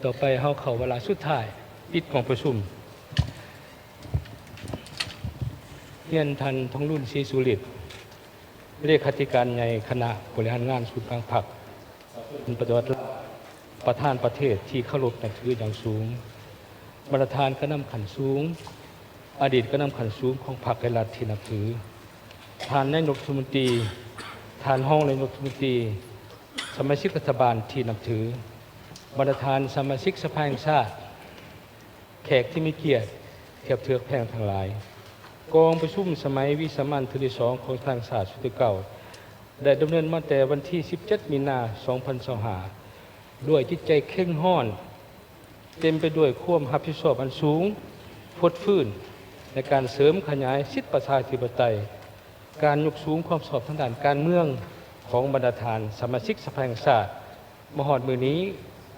ต่อไปเฮาเข้าเวลาสุดท้ายปิดกองประชุมเรียนทันทองรุ่นศรีสุริตเลขาธิการใหญ่คณะบริหารงานศูนย์กลางพรรคเป็นประธานประเทศที่เคารพนับถืออย่างสูงประธานคณะขันสูงอดีตคณะขันสูงของพรรคและรัฐที่นับถือท่านนายกรัฐมนตรีท่านห้องนายกรัฐมนตรีสมาชิกรัฐบาลที่นับถือบรรดาสมาชิกสภาแห่งชาติแขกที่มีเกียรติเทียบเทือกแพงทั้งหลายกองประชุมสมัยวิสามัญที่ 2ของทางศาสตร์สุดเก่าได้ดำเนินมาแต่วันที่ 17 มีนาคม 2025ด้วยจิตใจเข่งห้อนเต็มไปด้วยความรับผิดชอบอันสูงพดฟื้นในการเสริมขยายสิทธิประชาธิปไตยการยกสูงความสอบทางด้านการเมืองของบรรดาสมาชิกสภาแห่งชาติมหอดมือนี้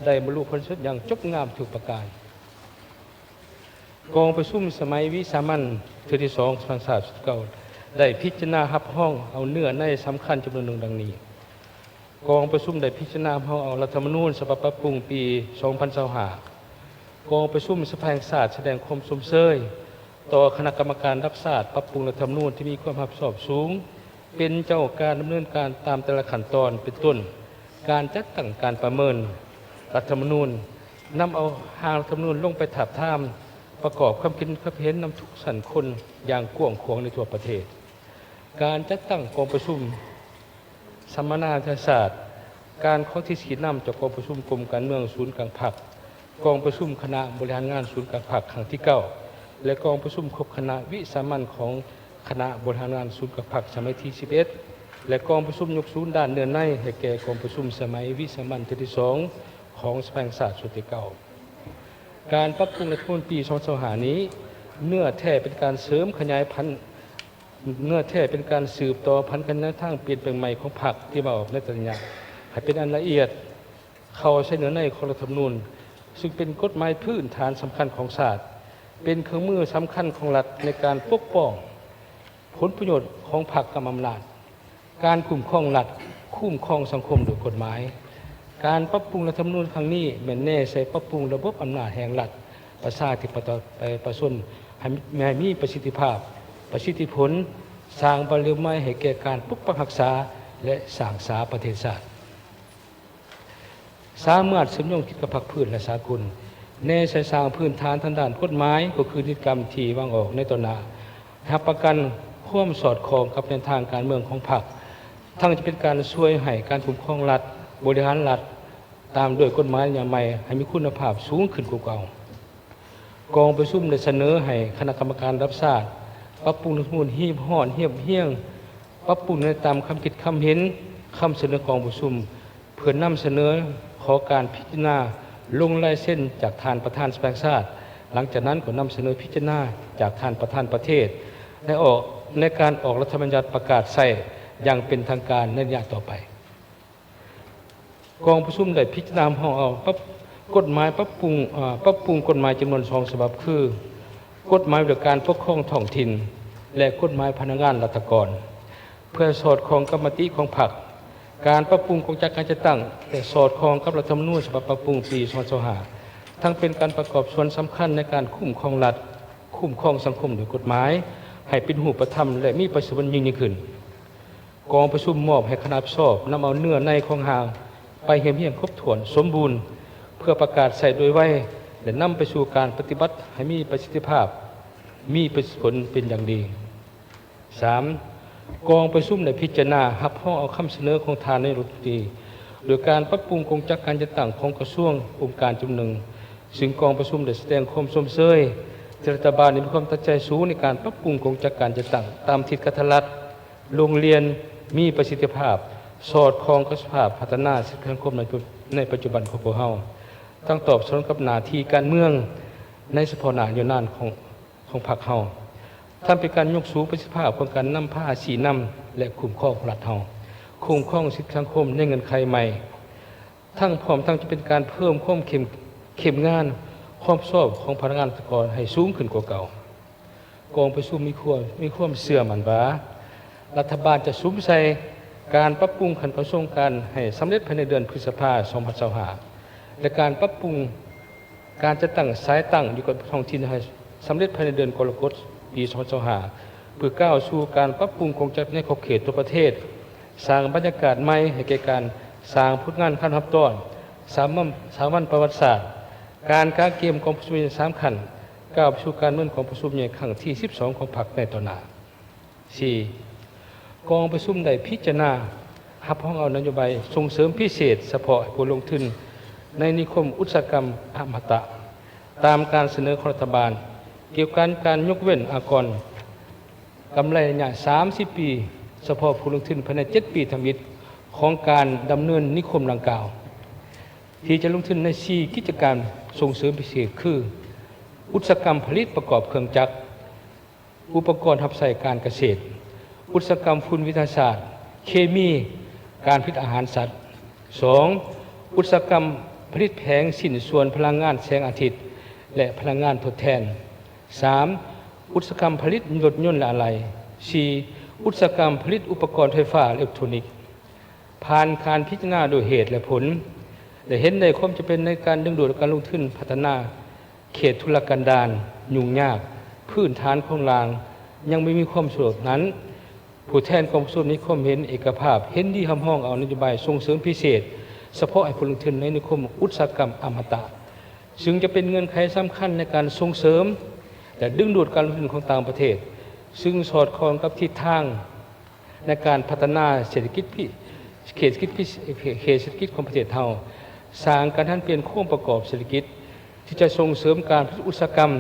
ได้บรรลุผลสำเร็จอย่างจบงามทุกประการกองประชุมสมัยวิสามัญที่ 2ทางศาสตร์สุดเก่าได้พิจารณารับห้องเอาเนื้อในสำคัญจำนวนหนึ่งดังนี้กองประชุมได้พิจารณาห้องเอารัฐธรรมนูญฉบับปรับปรุงปี 2025กองประชุมสภาแห่งชาติแสดงความสมเชยต่อคณะกรรมการรับทราบปรับปรุงรัฐธรรมนูญที่มีความรับผิดชอบสูงเป็นเจ้าการดำเนินการตามแต่ละขั้นตอนเป็นต้นการจัดตั้งการประเมินรัฐธรรมนูญนำเอาหางรัฐธรรมนูญลงไปถาบทามประกอบความคิดความเห็นนำทุกสันคนอย่างกว้างขวางในทั่วประเทศการจัดตั้งกองประชุมสัมมนาทศาสตร์การข้อที่สีนำจากกองประชุมกรมการเมืองศูนย์กลางพรรคกองประชุมคณะบริหารงานศูนย์กลางพรรคครั้งที่ 9และกองประชุมครบคณะวิสามัญของคณะบริหารงานศูนย์กลางพรรคสมัยที่ 11และกองประชุมยกศูนย์ด้านเนื้อในให้แก่กองประชุมสมัยวิสามัญที่ 2ของสภาแห่งชาติสุดที่ 9การปรับปรุงรัฐธรรมนูญปี2025นี้เนื้อแท้เป็นการเสริมขยายพันธุ์เนื้อแท้เป็นการสืบต่อพันธุ์กันในทางเปลี่ยนแปลงใหม่ของพรรคที่มาออกในตัญญาให้เป็นอันละเอียดเข้าใช้เนื้อในของรัฐธรรมนูญซึ่งเป็นกฎหมายพื้นฐานสำคัญของชาติเป็นเครื่องมือสำคัญของรัฐในการปกป้องผลประโยชน์ของพรรคกำอำนาจการคุ้มครองรัฐคุ้มครองสังคมโดยกฎหมายการปรับปรุงรัฐธรรมนูญครั้งนี้แม่นแน่ใส่ปรับปรุงระบบอำนาจแห่งรัฐประชาธิปไตยประชาชนให้มีประสิทธิภาพประสิทธิผลสร้างบารมีใหม่ให้แก่การปกปักรักษาและสร้างสาประเทศชาติสามารถสมยงคิดกับพรรคพื้นและสากลแน่ใส่สร้างพื้นฐานทางด้านกฎหมายก็คือนิติกรรมที่วางออกในตอนหน้ารับประกันความสอดคล้องกับแนวทางการเมืองของพรรคทั้งจะเป็นการช่วยให้การคุ้มครองรัฐบริหารรัฐตามด้วยกฎหมายอย่างใหม่ให้มีคุณภาพสูงขึ้นกว่าเก่ากองประชุมได้เสนอให้คณะกรรมการรับทราบปรับปรุงรัฐธรรมนูญหีบห่อนเหียบเฮี้ยงปรับปรุงในตามคำคิดคำเห็นคำเสนอกองประชุมเพื่อนำเสนอขอการพิจารณาลงลายเส้นจากทานประธานสภาชาติหลังจากนั้นก็นำเสนอพิจารณาจากทานประธานประเทศในการออกรัฐบัญญัติประกาศใช้อย่างเป็นทางการในระยะต่อไปกองประชุมได้พิจารณาห้องเอากฎหมายปรับปรุงกฎหมายจำนวน2ฉบับคือกฎหมายเรื่องการปกครองท้องถิ่นและกฎหมายพนักงานรัฐกรเพื่อสอดคล้องกับมติของพรรคการปรับปรุงกองจัดการจัดตั้งแต่สอดคล้องกับรัฐธรรมนูญฉบับปรับปรุงปี2025ทั้งเป็นการประกอบส่วนสำคัญในการคุ้มครองรัฐคุ้มครองสังคมโดยกฎหมายให้เป็นรูปธรรมและมีประสิทธิผลยิ่งขึ้นกองประชุมมอบให้คณะสอบนำเอาเนื้อในของหางไปเฮียงครบถ้วนสมบูรณ์เพื่อประกาศใส่โดยไวและนำไปสู่การปฏิบัติให้มีประสิทธิภาพมีประสิทธิผลเป็นอย่างดี 3. กองประชุมได้พิจารณารับห้องเอาคำเสนอของทานในรัฐมนตรีโดยการปรับปรุงกองจัดการจัดตั้งของกระทรวงองค์การจำหนึ่งซึ่งกองประชุมได้แสดงความสมเชยที่รัฐบาลมีความตั้งใจสูงในการปรับปรุงกองจัดการจัดตั้งตามทิศกทรัฐโรงเรียนมีประสิทธิภาพสอดคล้องกับสภาพพัฒนาสังคมในปัจจุบันของพวกเราทั้งตอบสนองกับหน้าที่การเมืองในเฉพาะหน้าอยู่นานของพรรคเราท่านเป็นการยกสูงประสิทธิภาพของการนำผ้าสีนำและคุ้มครองรัฐเราคุ้มครองสิทธิสังคมในเงินไขใหม่ทั้งพร้อมทั้งจะเป็นการเพิ่มความเข้มงานความชอบของพนักงานราชการให้สูงขึ้นกว่าเก่ากองประชุมมีความเชื่อมั่นว่ารัฐบาลจะสุมใส่การปรับปรุงขั้นตอนการให้สำเร็จภายในเดือนพฤษภาคม 2025และการปรับปรุง การจะตั้งสายตั้งอยู่กับท้องถิ่นให้สำเร็จภายในเดือนกรกฎาคมปี2025เพื่อก้าวสู่การปรับปรุงกองจัดในขอบเขตทั่วประเทศสร้างบรรยากาศใหม่ให้แก่การสร้างผลงานขั้นทับต้อนสามัญประวัติศาสตร์การกางเกมกองประชุมใหญ่3ขันก้าวไปสู่การเมืองกองประชุมใหญ่ครั้งที่12ของพรรคในต่อหน้า 4. กองประชุมได้พิจารณารับห้องเอานโยบายส่งเสริมพิเศษเฉพาะผู้ลงทุนในนิคมอุตสาหกรรมอมตะตามการเสนอของรัฐบาลเกี่ยวกับการยกเว้นอากรกำไรระยะ30 ปีเฉพาะผู้ลงทุนภายใน7 ปีทำอิฐของการดำเนินนิคมดังกล่าวที่จะลงทุนใน4กิจการส่งเสริมพิเศษคืออุตสาหกรรมผลิตประกอบเครื่องจักรอุปกรณ์รับใช้การเกษตรอุตสาหกรรมฝุ่นวิทยาศาสตร์เคมีการผลิตอาหารสัตว์ 2. อุตสาหกรรมผลิตแผงสิ้นส่วนพลังงานแสงอาทิตย์และพลังงานทดแทน 3. อุตสาหกรรมผลิตรถยนต์และอะไหล่ 4. อุตสาหกรรมผลิตอุปกรณ์ไฟฟ้าอิเล็กทรอนิกส์ผ่านการพิจารณาโดยเหตุและผลได้เห็นในความจำเป็นในการดึงดูดการลงทุนพัฒนาเขตทุรกันดารยุ่งยากพื้นฐานของรางยังไม่มีความสะดวกนั้นผู้แทนกองประชุมนิคมเห็นเอกภาพเห็นดีทำห้องเอานโยบายส่งเสริมพิเศษเฉพาะให้ผู้ลงทุนในนิคมอุตสาหกรรมอมตะซึ่งจะเป็นเงื่อนไขสำคัญในการส่งเสริมและดึงดูดการลงทุนของต่างประเทศซึ่งสอดคล้องกับทิศทางในการพัฒนาเศรษฐกิจเขตเศรษฐกิจของประเทศเราสร้างการทันเปลี่ยนโครงประกอบเศรษฐกิจที่จะส่งเสริมการผลิตอุตสาหกรรม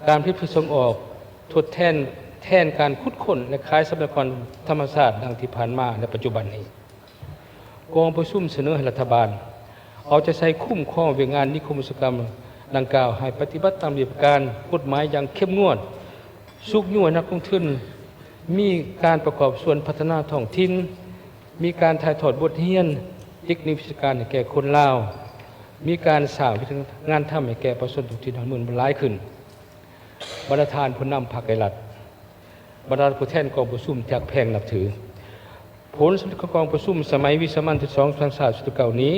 การผลิตผลิตส่งออกทดแทนการขุดค้นและขายทรัพยากรธรรมชาติดังที่ผ่านมาและปัจจุบันนี้กองประชุมเสนอให้รัฐบาลเอาจะใช้คุ้มครองเวียงงานนิคมอุตสาหกรรมดังกล่าวให้ปฏิบัติตามระเบียบการกฎหมายอย่างเข้มงวดสุกยั่วนักลงทุนมีการประกอบส่วนพัฒนาท้องถิ่นมีการถ่ายทอดบทเรียนเทคนิควิชาการให้แก่คนลาวมีการสร้างงานทำให้แก่ประชาชนท้องถิ่นหมื่นหลายขึ้นบรรดาทานผู้นำพรรครัฐบรรดาผู้แทนกองประชุมจากแพงนับถือผลสำเร็จของกองประชุมสมัยวิสามัญที่2ครั้ง39นี้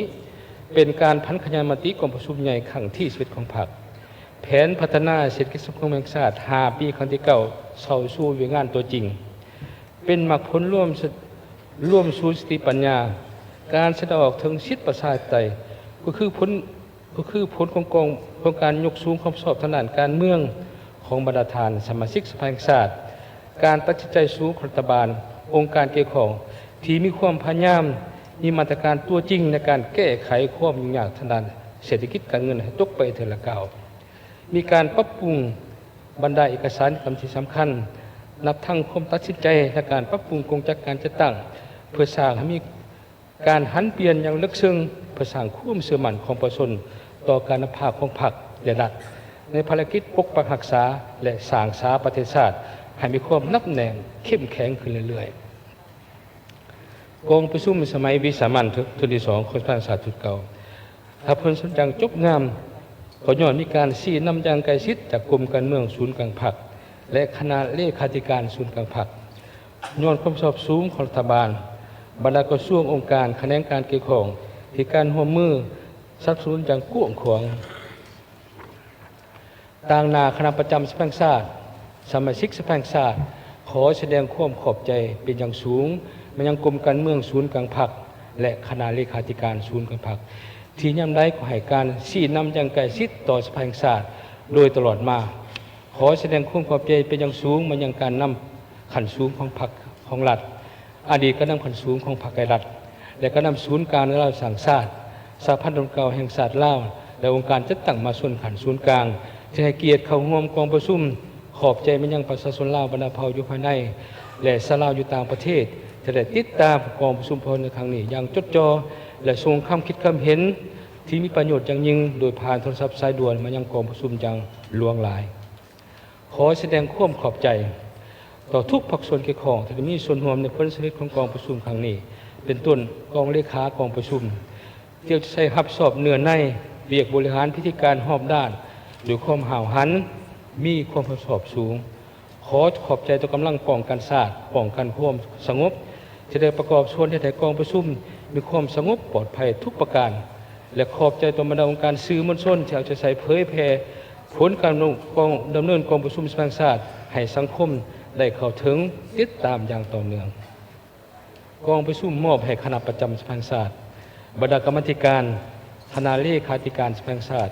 เป็นการพันขยายมติกองประชุมใหญ่ครั้งที่11ของพรรคแผนพัฒนาเศรษฐกิจสังคมแห่งชาติ5 ปีครั้งที่9เข้าสู่เวียงงานตัวจริงเป็นมรรคผลร่วมสู่สติปัญญาการแสดงออกถึงสิทธิประชาธิปไตยก็คือผลของการยกสูงความชอบทางด้านการเมืองของบรรดาทานสมาชิกสภาแห่งชาติการตัดสินใจสูงของรัฐบาลองค์การเกี่ยวข้องที่มีความพยายามมีมาตรการตัวจริงในการแก้ไขความยุ่งยากทางด้านเศรษฐกิจการเงินให้ตกไปเถิดละก้าวมีการปรับปรุงบรรดาเอกสารคำที่สำคัญนับทั้งความตัดสินใจในการปรับปรุงกองจัดการจัดตั้งเพื่อสร้างให้มีการหันเปลี่ยนอย่างลึกซึ้งเพื่อสร้างความเชื่อมั่นของประชาชนต่อการนำพาของพรรคและรัฐในภารกิจปกปักรักษาและสร้างสาประเทศชาติให้มีความนับแน่นเข้มแข็งขึ้นเรื่อยๆกองประชุมสมัยวิสามัญที่2ของพันศาสตร์เก่าถ้าเพิ่นสนใจจบงามก็ย้อนมีการชี้นำอย่างใกล้ชิดจากกรมการเมืองศูนย์กลางพรรคและคณะเลขาธิการศูนย์กลางพรรคย้อนความสอบสูงของรัฐบาลบรรดากระทรวงองค์การแขนงการเกี่ยวข้องที่การร่วมมือสนับสนุนอย่างกว้างขวางต่างนาคณะประจำสภาแห่งชาติสมาชิกสภาแห่งชาติขอแสดงความขอบใจเป็นอย่างสูงมายังกรมการเมืองศูนย์กลางพรรคและคณะเลขาธิการศูนย์กลางพรรคที่ย่ำได้ก็ให้การชี้นำอย่างใกล้ชิดต่อสภาแห่งชาติโดยตลอดมาขอแสดงความขอบใจเป็นอย่างสูงมายังการนำขันสูงของพรรคของรัฐอดีตก็นำขันสูงของพรรครัฐและก็นำศูนย์กลางในราชสังชาติสหพันธ์ดนเก่าแห่งชาติลาวและองค์การจัดตั้งมาส่วนขันศูนย์กลางที่ให้เกียรติเข้าร่วมกองประชุมขอบใจมายังประชาชนลาวบรรดาเผ่าอยู่ภายในและชาวลาวอยู่ต่างประเทศจะได้ติดตามกองประชุมพลในครั้งนี้อย่างจดจ่อและทรงคำคิดคำเห็นที่มีประโยชน์อย่างยิ่งโดยผ่านโทรศัพท์สายด่วนมายังกองประชุมอย่างหลวงหลายขอแสดงความขอบใจต่อทุกภาคส่วนเกี่ยวข้องที่มีส่วนร่วมในผลสำเร็จของกองประชุมครั้งนี้เป็นต้นกองเลขากองประชุมเที่ยวจะใช้รับสอบเนื้อในเรียกบริหารพิธีการหอบด้านหรือความห่าวหันมีความประสอบสูงขอขอบใจต่อกำลังป้องกันศาสตร์ป้องกันความสงบจะได้ประกอบส่วนให้แต่กองประชุมมีความสงบปลอดภัยทุกประการ และขอบใจต่อบรรดาองค์การสื่อมวลชนที่เอาใจใส่เผยแพร่ผลการดำเนินกองประชุมสภาแห่งชาติให้สังคมได้เข้าถึงติดตามอย่างต่อเนื่องกองประชุมมอบให้คณะประจำสภาแห่งชาติบรรดากรรมาธิการคณะเลขาธิการสภาแห่งชาติ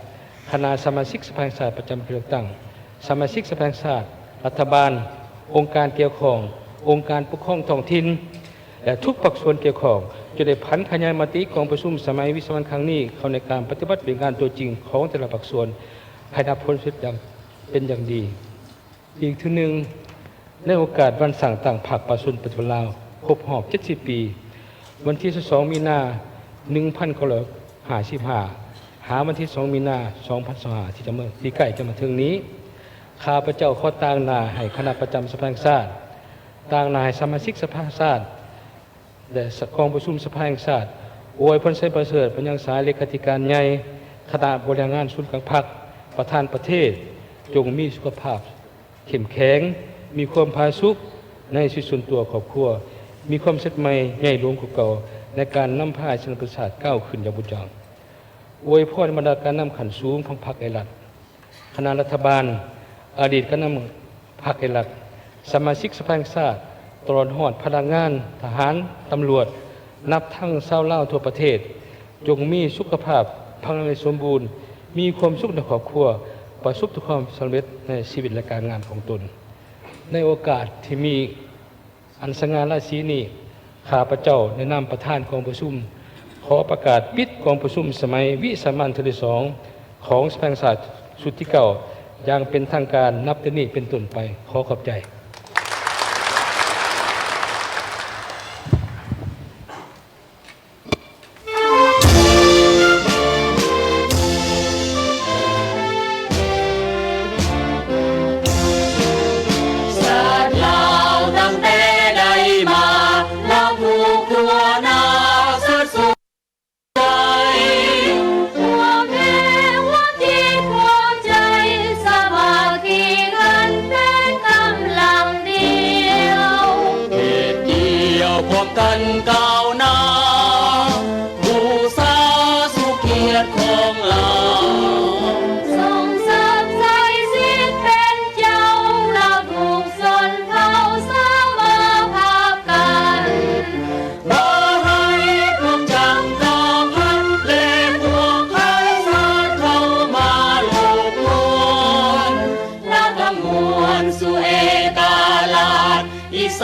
คณะสมาชิกสภาแห่งชาติประจำปีเลือกตั้งสมาชิกสภาแห่งชาติรัฐบาลองค์การเกี่ยวข้ององค์การปกครองท้องถิ่นและทุกภาคส่วนเกี่ยวข้องจะได้ผันขยายมติกองประชุมสมัยวิสามัญครั้งนี้เข้าในการปฏิบัติเป็นงานตัวจริงของแต่ละภาคส่วนให้ได้ผลสุดอย่างเป็นอย่างดีอีกทีหนึ่งในโอกาสวันสั่งต่างพรรคประชาชนปฏิวัติลาวครบรอบ70 ปีวันที่22 มีนาคม 1955หาวันที่2 มีนาคม 2025ที่ใกล้จะมาถึงนี้ข้าพเจ้าขอต่างหน้าให้คณะประจำสภาแห่งชาติต่างหน้าให้สมาชิกสภาแห่งชาติและกองประชุมสภาแห่งชาติอวยพรใช้ประเสริฐเป็นยังสายเลขาธิการใหญ่คณะบริหารงานศูนย์กลางพรรคประธานประเทศจงมีสุขภาพเข้มแข็งมีความผาสุกในชีวิตส่วนตัวครอบครัวมีความเสร็จใหม่ใหญ่หลวงกว่าเก่าในการนำพาชนประชาติก้าวขึ้นอย่างบุญจังอวยพรบรรดาการนำขันสูงของพรรคไอรัฐคณะรัฐบาลอดีตการนำพรรคไอรัฐสมาชิกสภาแห่งชาติตลอดหอดพนักงานทหารตำรวจนับทั้งชาวลาวทั่วประเทศจงมีสุขภาพพลังในสมบูรณ์มีความสุขในครอบครัวประสบความสำเร็จในชีวิตและการงานของตนในโอกาสที่มีอันสง่าราศีนี้ข้าพเจ้าในนามประธานกองประชุมขอประกาศปิดกองประชุมสมัยวิสามัญที่2ของสภาแห่งชาติชุดที่9อย่างเป็นทางการนับแต่นี้เป็นต้นไปขอขอบใจกันก้าวหน้าบูชาสุเกียรติของเราส่งเสริมใจสิทธิ์เป็นเจ้าเราถูกสนเขาสามาภาพกันบ่ให้พวกจังกอพันเล่พวกใครสาดเข้ามาโลกมวนและทั้งมวลสู่เอกลาชอิส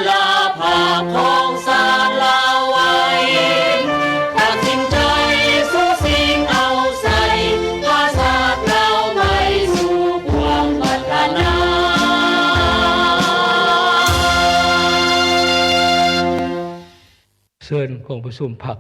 ลาภาพของสาลาไว้ตัดสินใจสู้สิ่งเอาใส่ภาษาเราไปสู่ความพัฒนาเชิญกองประชุมพรรค